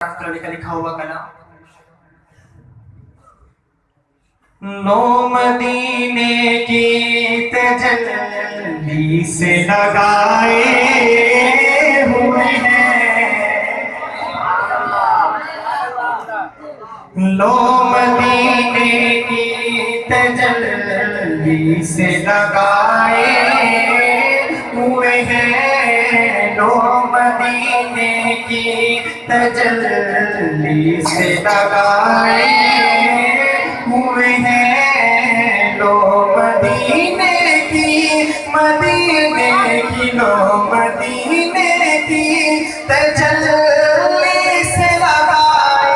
लिखा हुआ कलाम नो मदीने की तजल्ली से लगाए हुए हैं, लो मदीने की तजल्ली से लगाए हुए हैं, लो मदीने की तजल्ली से लगाए हुए हैं, लो मदीने की लो मदीने की तजल्ली से लगाए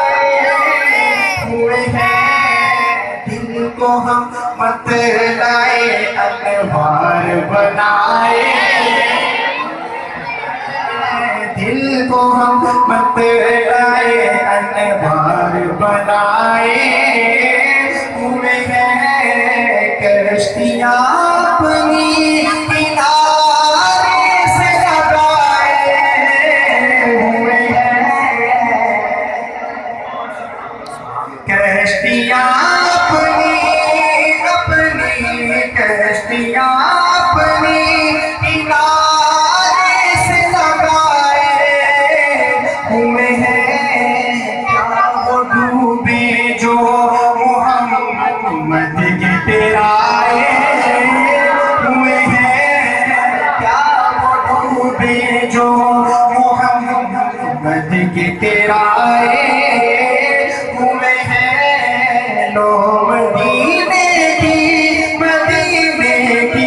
हुए हैं, दिल को हम मत लाए अनवार बनाए, दिल को हम मत लाए अनवार बनाए हुए हैं, कश्तियाँ अपनी किनारे से लगाए हुए हैं, कश्तियाँ अपनी कश्तियाँ अपनी किनारे से लगाए हुए हैं, क्या वो डूबे जो मोहम्मद के तेराए हुए हैं, क्या वो डूबे जो मोहम्मद के तेराए हुए हैं, लो मदीने की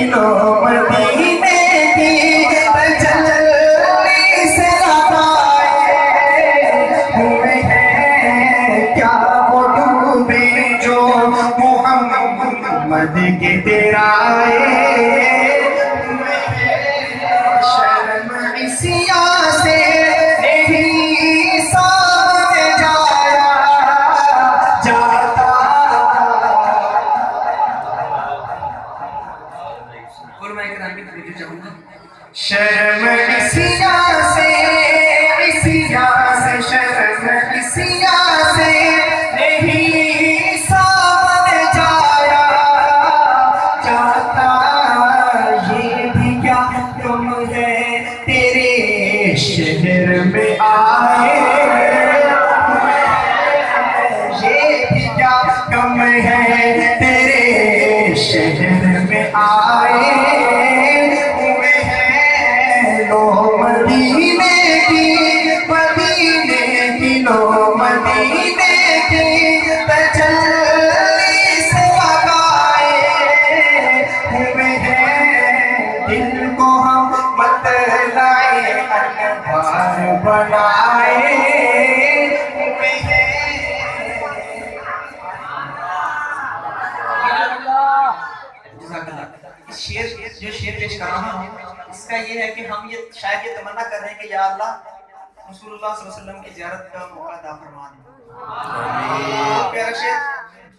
लो मदीने की तजल्ली से लगाए हुए हैं, क्या वो डूबे जो मोहम्मद के तेराए हुए हैं, शर्म इसिया से नहीं सामने जाया जाता, और मैं इकराम की तवज्जो चाहूंगा, शर्म इसिया से शर्म इसिया से नहीं सामने जाया जाता, ये भी क्या तुम है तेरे शहर में आए, ये भी क्या कम है तेरे शहर में आए हुए हैं, लो मदीने की लो मदीने की तजल्ली से लगाए हुए हैं, दिल को हम मत लाए अनवार बनाए हुए हैं। इस शेर पेश कर रहा हूँ, इसका ये है कि हम ये शायद ये तमन्ना कर रहे हैं कि या अल्लाह रसूलुल्लाह सल्लल्लाहु अलैहि वसल्लम की ज़ियारत का मौका अता फरमा दे। प्यारा शेर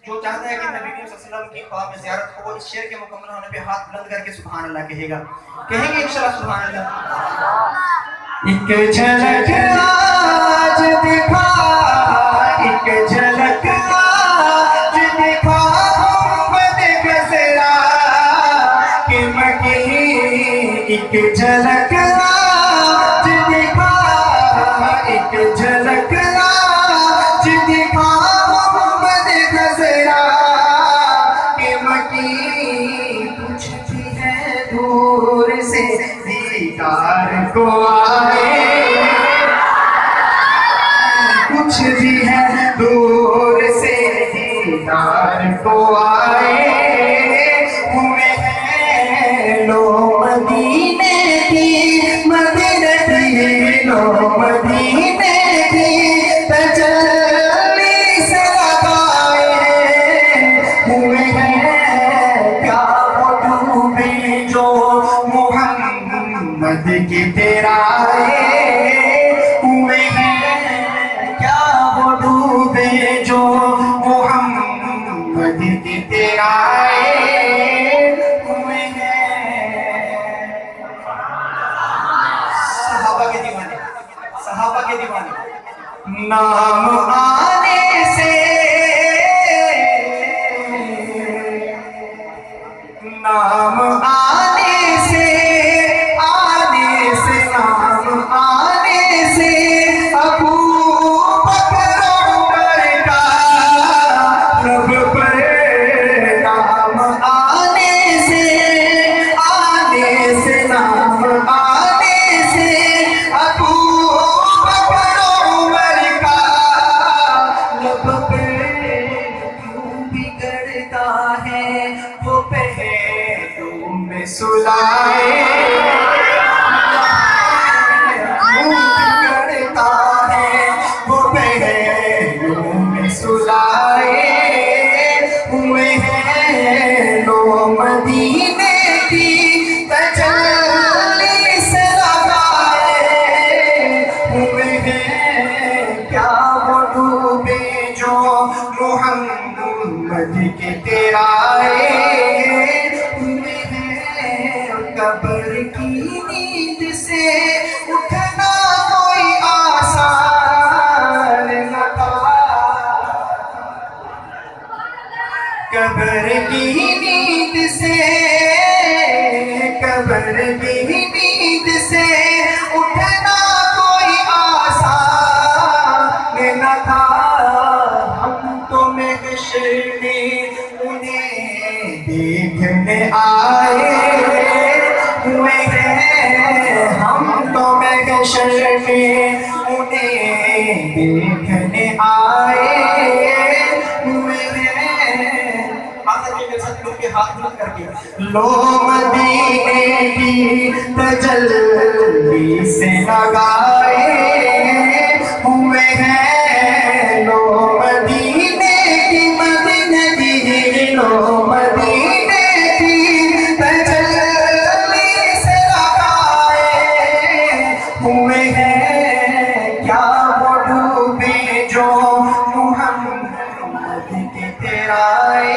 जो चाहता है कि नबी करीम सल्लल्लाहु अलैहि वसल्लम की ख्वाब में ज़ियारत हो, इस शेर के मुकम्मल होने पे हाथ बुलंद करके सुभान अल्लाह कहेगा, कहेंगे इंशाअल्लाह सुभान अल्लाह। एक झलक आज दिखा, एक झलक आज दिखा गुंबद खज़रा के मकी, एक झलक आज दिखा, एक झलक आज दिखा गुंबद खज़रा के मकी, कुछ भी है दूर से दीदार को आए, कुछ भी है दूर से दीदार को आए हुए हैं, लो मदीने की लो मदीने की तजल्ली से लगाए हुए हैं, क्या वो डूबे जो मोहम्मद के तेराए हुए हैं, क्या वो डूबे जो मोहम्मद के तेराए हुए हैं। सहाबा के दीवाने نام آنے سے نام آنے سے نام آنے سے ابو بکر عمر کا رب پر نام آنے سے نام آنے سے ابو بکر عمر کا رب پر کیوں بگڑتا ہے وہ پہلو میں سلائے ہوئے ہیں لو مدینے کی تجلی سے لگائے ہوئے ہیں کیا وہ ڈوبے جو محمد کے تیرائے ہوئے ہیں قبر کی نیند سے اٹھنا کوئی آسان نہ تھا قبر کی نیند سے اٹھنا کوئی آسان نہ تھا ہم تو محشر میں انہیں دیکھنے آئے ہوئے ہیں ہم تو محشر میں انہیں دیکھنے آئے ہوئے ہیں ہاتھ بلند کر کے لو مدینے کی تجلی سے لگائے ہوئے ہیں لو مدینے کی لو مدینے کی تجلی سے لگائے ہوئے ہیں کیا وہ ڈوبے جو محمد کے تیرائے